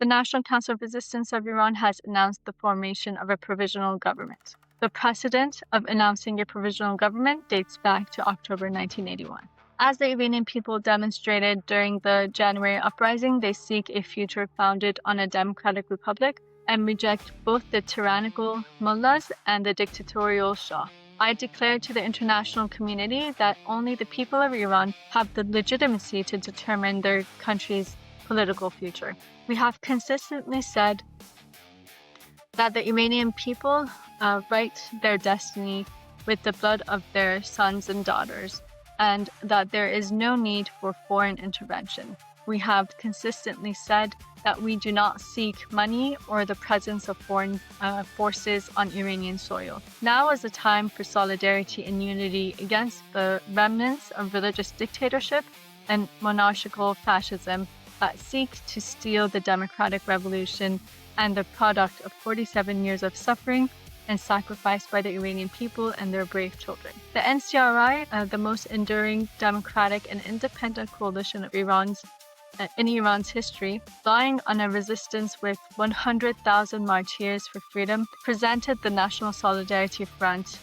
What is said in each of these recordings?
The National Council of Resistance of Iran has announced the formation of a provisional government. The precedent of announcing a provisional government dates back to October 1981. As the Iranian people demonstrated during the January uprising, they seek a future founded on a democratic republic and reject both the tyrannical mullahs and the dictatorial Shah. I declare to the international community that only the people of Iran have the legitimacy to determine their country's political future. We have consistently said that the Iranian people write their destiny with the blood of their sons and daughters, and that there is no need for foreign intervention. We have consistently said that we do not seek money or the presence of foreign forces on Iranian soil. Now is the time for solidarity and unity against the remnants of religious dictatorship and monarchical fascism that seek to steal the democratic revolution and the product of 47 years of suffering and sacrifice by the Iranian people and their brave children. The NCRI, the most enduring democratic and independent coalition of in Iran's history, relying on a resistance with 100,000 martyrs for freedom, presented the National Solidarity Front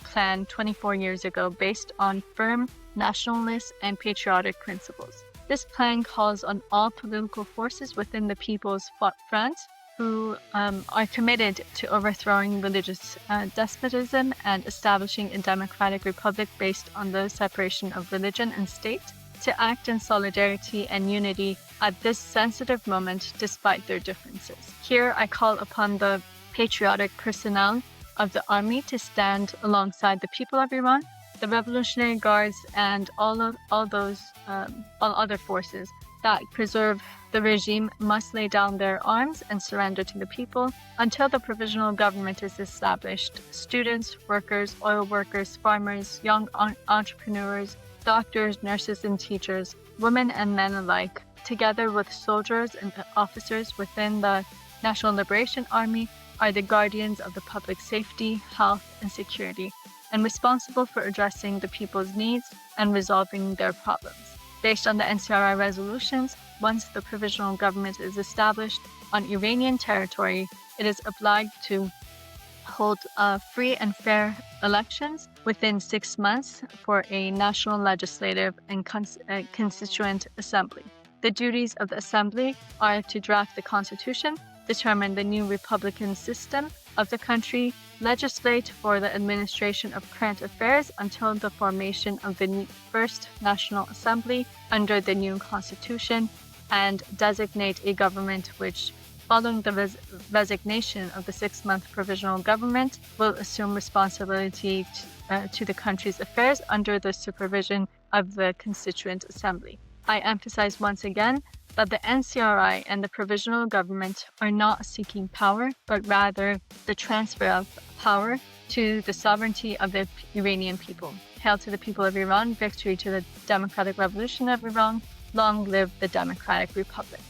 plan 24 years ago based on firm nationalist and patriotic principles. This plan calls on all political forces within the People's Front who are committed to overthrowing religious despotism and establishing a democratic republic based on the separation of religion and state, to act in solidarity and unity at this sensitive moment despite their differences. Here I call upon the patriotic personnel of the army to stand alongside the people of Iran, the Revolutionary Guards, and all other forces that preserve the regime must lay down their arms and surrender to the people until the provisional government is established. Students, workers, oil workers, farmers, young entrepreneurs, doctors, nurses, and teachers, women and men alike, together with soldiers and officers within the National Liberation Army, are the guardians of the public safety, health, and security, and responsible for addressing the people's needs and resolving their problems. Based on the NCRI resolutions, once the provisional government is established on Iranian territory, it is obliged to hold free and fair elections within 6 months for a national legislative and constituent assembly. The duties of the assembly are to draft the constitution, determine the new republican system of the country, legislate for the administration of current affairs until the formation of the first National Assembly under the new constitution, and designate a government which, following the resignation of the 6-month provisional government, will assume responsibility to the country's affairs under the supervision of the Constituent Assembly. I emphasize once again that the NCRI and the provisional government are not seeking power, but rather the transfer of power to the sovereignty of the Iranian people. Hail to the people of Iran, victory to the democratic revolution of Iran, long live the Democratic Republic.